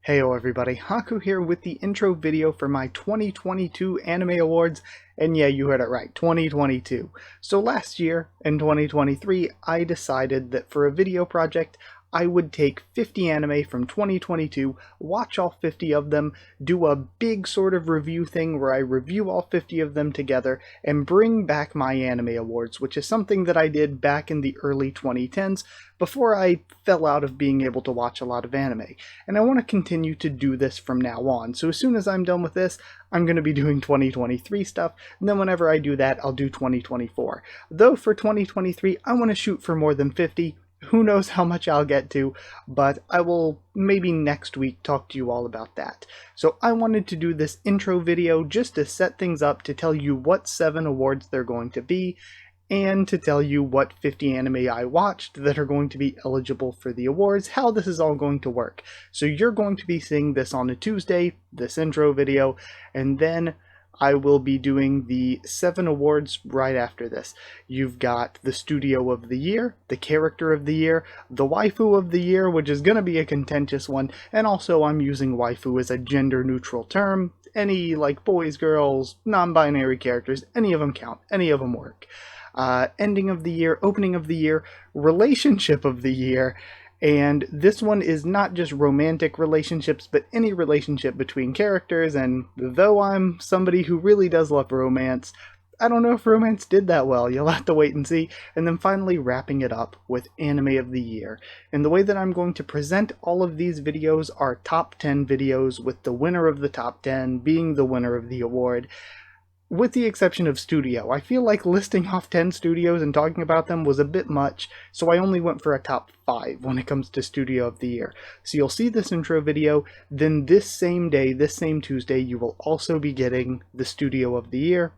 Heyo everybody, Haku here with the intro video for my 2022 Anime Awards, and yeah, you heard it right, 2022. So last year, in 2023, I decided that for a video project, I would take 50 anime from 2022, watch all 50 of them, do a big sort of review thing where I review all 50 of them together, and bring back my Anime Awards, which is something that I did back in the early 2010s, before I fell out of being able to watch a lot of anime. And I want to continue to do this from now on, so as soon as I'm done with this, I'm going to be doing 2023 stuff, and then whenever I do that, I'll do 2024. Though for 2023, I want to shoot for more than 50. Who knows how much I'll get to, but I will maybe next week talk to you all about that. So I wanted to do this intro video just to set things up, to tell you what 7 awards they're going to be, and to tell you what 50 anime I watched that are going to be eligible for the awards, how this is all going to work. So you're going to be seeing this on a Tuesday, this intro video, and then I will be doing the 7 awards right after this. You've got the Studio of the Year, the Character of the Year, the Waifu of the Year, which is going to be a contentious one, and also I'm using waifu as a gender-neutral term. Any, like, boys, girls, non-binary characters, any of them count, any of them work. Ending of the year, opening of the year, relationship of the year, and this one is not just romantic relationships, but any relationship between characters, and though I'm somebody who really does love romance, I don't know if romance did that well. You'll have to wait and see. And then finally wrapping it up with Anime of the Year. And the way that I'm going to present all of these videos are top 10 videos, with the winner of the top 10 being the winner of the award. With the exception of studio. I feel like listing off 10 studios and talking about them was a bit much, so I only went for a top 5 when it comes to Studio of the Year. So you'll see this intro video, then this same day, this same Tuesday, you will also be getting the Studio of the Year.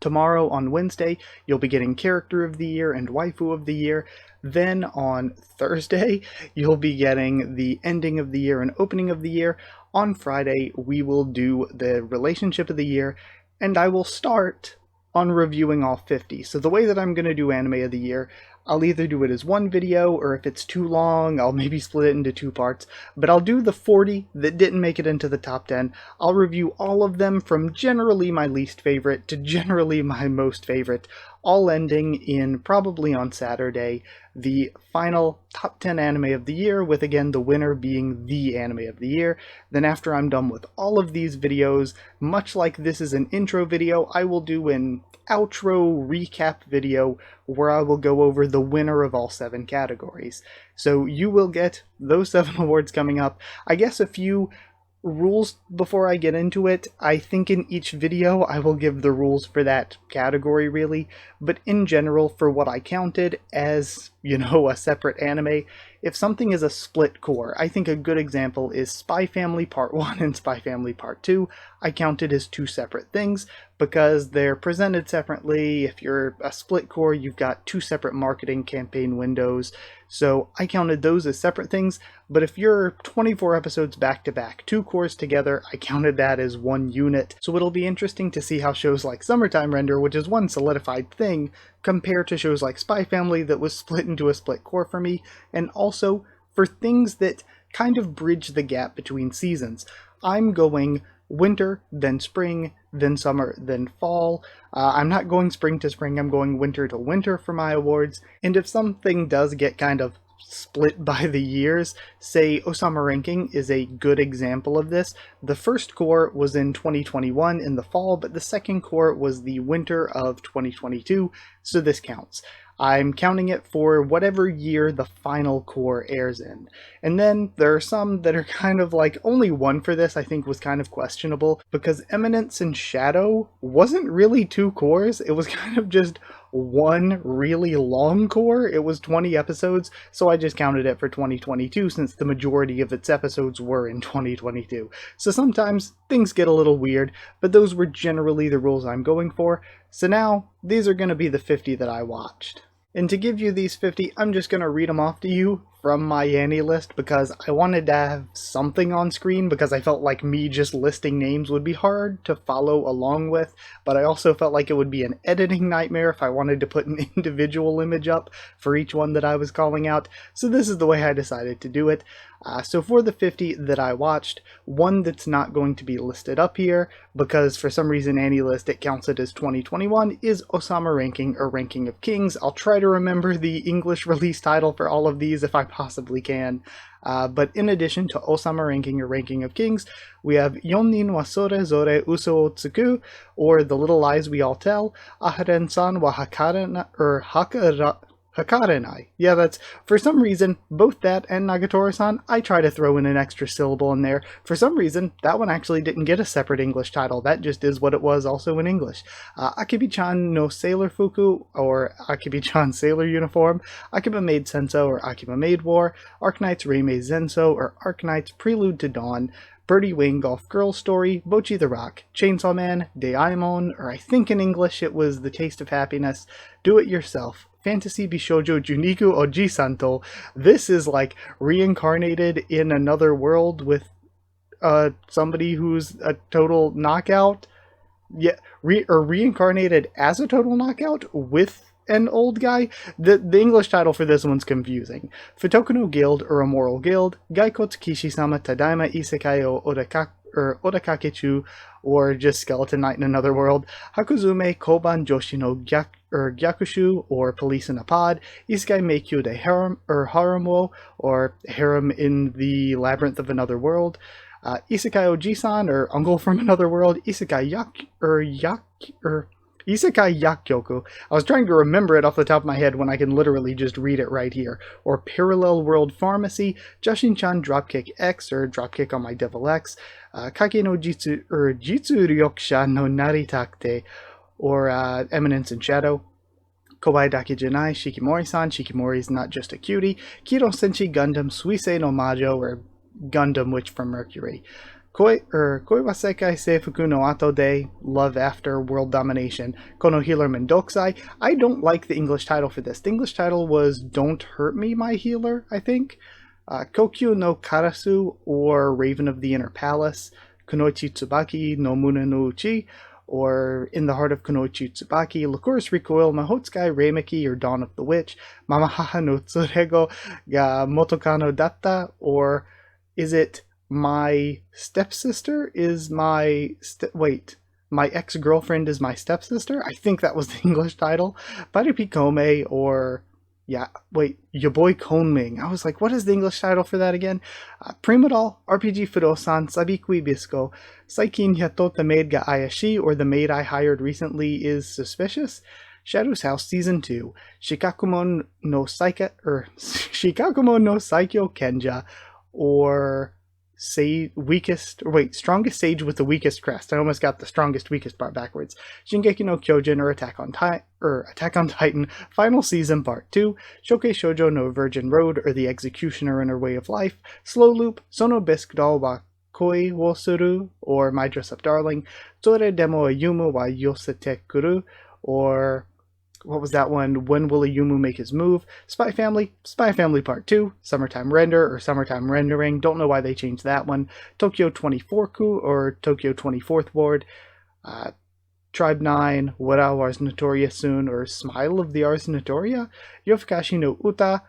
Tomorrow, on Wednesday, you'll be getting Character of the Year and Waifu of the Year. Then on Thursday, you'll be getting the Ending of the Year and Opening of the Year. On Friday, we will do the Relationship of the Year, and I will start on reviewing all 50. So the way that I'm going to do Anime of the Year, I'll either do it as one video, or if it's too long, I'll maybe split it into 2 parts. But I'll do the 40 that didn't make it into the top 10. I'll review all of them from generally my least favorite to generally my most favorite, all ending in probably on Saturday, the final top 10 anime of the year, with again the winner being the anime of the year. Then after I'm done with all of these videos, much like this is an intro video, I will do an outro recap video where I will go over the winner of all 7 categories. So you will get those 7 awards coming up. I guess a few rules before I get into it. I think in each video I will give the rules for that category really, but in general, for what I counted as, you know, a separate anime, if something is a split core, I think a good example is Spy Family Part 1 and Spy Family Part 2. I counted as 2 separate things because they're presented separately. If you're a split core, you've got 2 separate marketing campaign windows, so I counted those as separate things. But if you're 24 episodes back to back, 2 cores together, I counted that as 1 unit. So it'll be interesting to see how shows like Summertime Render, which is one solidified thing, compare to shows like Spy Family that was split into a split core for me, and also for things that kind of bridge the gap between seasons. I'm going winter, then spring, then summer, then fall. I'm not going spring to spring, I'm going winter to winter for my awards. And if something does get kind of split by the years, say Osama Ranking is a good example of this. The first core was in 2021 in the fall, but the second core was the winter of 2022, so this counts. I'm counting it for whatever year the final core airs in. And then there are some that are kind of like, only one for this I think was kind of questionable, because Eminence and Shadow wasn't really 2 cores, it was kind of just one really long core. It was 20 episodes, so I just counted it for 2022 since the majority of its episodes were in 2022. So sometimes things get a little weird, but those were generally the rules I'm going for. So now, these are going to be the 50 that I watched. And to give you these 50, I'm just going to read them off to you from my Annie list because I wanted to have something on screen because I felt like me just listing names would be hard to follow along with, but I also felt like it would be an editing nightmare if I wanted to put an individual image up for each one that I was calling out, so this is the way I decided to do it. So for the 50 that I watched, one that's not going to be listed up here, because for some reason AniList it counts it as 2021, is Osama Ranking, or Ranking of Kings. I'll try to remember the English release title for all of these if I possibly can. But in addition to Osama Ranking, or Ranking of Kings, we have Yonnin wa Sore Zore Uso o Tsuku, or The Little Lies We All Tell, Aharen-san wa Hakarenai. Yeah, that's, for some reason, both that and Nagatoro-san, I try to throw in an extra syllable in there. For some reason, that one actually didn't get a separate English title. That just is what it was also in English. Akibi-chan no Sailor Fuku, or Akibi-chan Sailor Uniform, Akiba Maid Senso, or Akiba Maid War, Arknight's Reimei Zenso, or Arknight's Prelude to Dawn, Birdie Wing Golf Girl Story, Bochi the Rock, Chainsaw Man, Daimon, or I think in English it was The Taste of Happiness, Do It Yourself, Fantasy Bishojo Juniku Oji Santo. This is like reincarnated in another world with somebody who's a total knockout. Yeah, reincarnated as a total knockout with an old guy. The English title for this one's confusing. Futoku no Guild, or Immoral Guild, Gaikotsu Kishi-sama Tadaima Isekai o Odakakechu, or just Skeleton Knight in Another World, Hakuzume Koban Joshi no Gyakushu, or Police in a Pod, Isekai Meikyu de Harem, or Harem-wo, or Harem in the Labyrinth of Another World, Isekai Oji-san, or Uncle from Another World, Isekai Isekai Yakyoku. I was trying to remember it off the top of my head when I can literally just read it right here. Or Parallel World Pharmacy, Jashin-chan Dropkick X, or Dropkick on My Devil X, Kake no Jitsu, or Jitsu Ryokusha no Naritakte, or Eminence in Shadow, Kobai Dake Janai, Shikimori-san, Shikimori's Not Just a Cutie, Kiro Senshi Gundam Suisei no Majo, or Gundam Witch from Mercury, Koi wa Sekai Seifuku no Ato de, Love After World Domination, Kono Healer Mendokusai. I don't like the English title for this. The English title was Don't Hurt Me, My Healer, I think. Kokyu no Karasu, or Raven of the Inner Palace, Kunoichi Tsubaki no Mune no Uchi, or In the Heart of Kunoichi Tsubaki, Lycoris Recoil, Mahotsukai Reimeki, or Dawn of the Witch, Mamahaha no Tsurego ga Motokano Datta, or is it My Stepsister is my my ex-girlfriend is my stepsister? I think that was the English title. Paripi Kome, or Yaboi Konming. I was like, what is the English title for that again? Primadol, RPG Fudo-san, Sabikui Bisco, Saikin Yato the Maid ga Ayashi, or The Maid I Hired Recently is Suspicious, Shadow's House Season 2, Shikakumon no Saikyo Kenja, or Strongest Sage with the Weakest Crest. I almost got the strongest weakest part backwards. Shingeki no Kyojin, or Attack on Titan, Final Season Part 2, Shokei Shoujo no Virgin Road, or The Executioner in Her Way of Life, Slow Loop, Sono Bisque Doll wa Koi wo Suru, or My Dress Up Darling, Tore Demo Ayumu wa Yosete Kuru, or what was that one? When Will Ayumu Make His Move? Spy Family Part 2, Summertime Render, or Summertime Rendering. Don't know why they changed that one. Tokyo 24-ku, or Tokyo 24th Ward. Tribe 9, Wara Ars Notoria Soon, or Smile of the Ars Notoria. Yofukashi no Uta.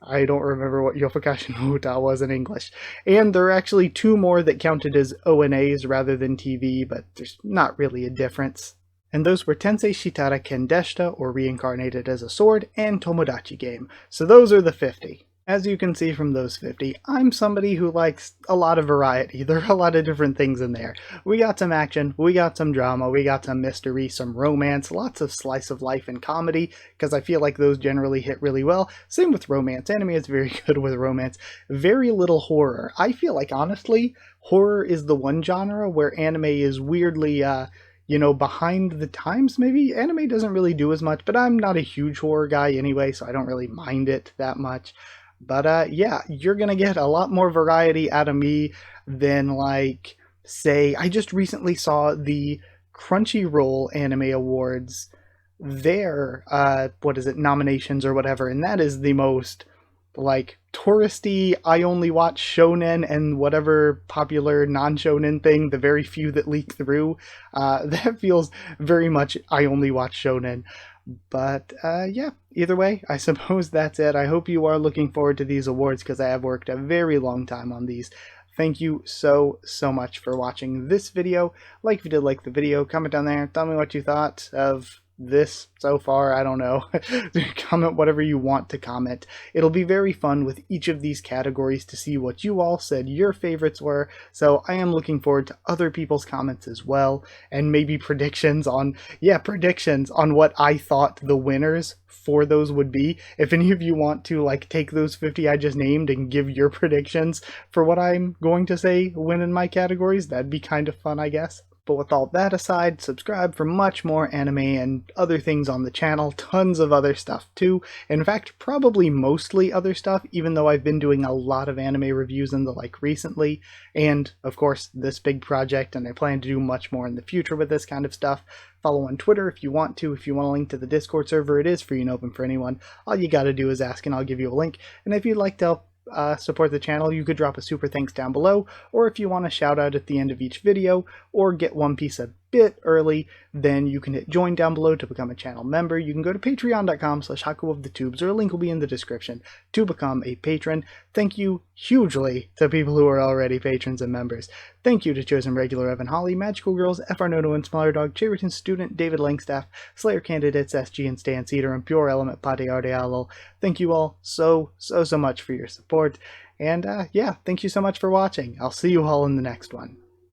I don't remember what Yofukashi no Uta was in English. And there are actually two more that counted as ONAs rather than TV, but there's not really a difference. And those were Tensei Shitara Kendeshita, or Reincarnated as a Sword, and Tomodachi Game. So those are the 50. As you can see from those 50, I'm somebody who likes a lot of variety. There are a lot of different things in there. We got some action, we got some drama, we got some mystery, some romance, lots of slice of life and comedy, because I feel like those generally hit really well. Same with romance. Anime is very good with romance. Very little horror. I feel like, honestly, horror is the one genre where anime is weirdly, behind the times, maybe? Anime doesn't really do as much, but I'm not a huge horror guy anyway, so I don't really mind it that much. But yeah, you're gonna get a lot more variety out of me than, like, say, I just recently saw the Crunchyroll Anime Awards, their, nominations or whatever, and that is the most like touristy, I only watch shonen and whatever popular non-shonen thing, the very few that leak through, that feels very much I only watch shonen. But yeah, either way, I suppose that's it. I hope you are looking forward to these awards because I have worked a very long time on these. Thank you so much for watching this video. Like if you did like the video, comment down there, tell me what you thought of this so far. I don't know. Comment whatever you want to comment. It'll be very fun with each of these categories to see what you all said your favorites were, so I am looking forward to other people's comments as well, and maybe predictions on what I thought the winners for those would be. If any of you want to like take those 50 I just named and give your predictions for what I'm going to say win in my categories, that'd be kind of fun, I guess. But with all that aside, subscribe for much more anime and other things on the channel, tons of other stuff too. In fact, probably mostly other stuff, even though I've been doing a lot of anime reviews and the like recently. And of course, this big project, and I plan to do much more in the future with this kind of stuff. Follow on Twitter if you want to. If you want a link to the Discord server, it is free and open for anyone. All you gotta do is ask and I'll give you a link. And if you'd like to help support the channel, you could drop a super thanks down below, or if you want a shout out at the end of each video, or get One Piece a bit early, then you can hit join down below to become a channel member. You can go to patreon.com/HakuOfTheTubes, or a link will be in the description to become a patron. Thank you hugely to people who are already patrons and members. Thank you to Chosen Regular Evan Holly, Magical Girls, FR Noto and Smaller Dog, Chariton Student, David Langstaff, Slayer Candidates, SG and Stan Cedar, and Pure Element Pate Ardealo. Thank you all so much for your support. And yeah, thank you so much for watching. I'll see you all in the next one.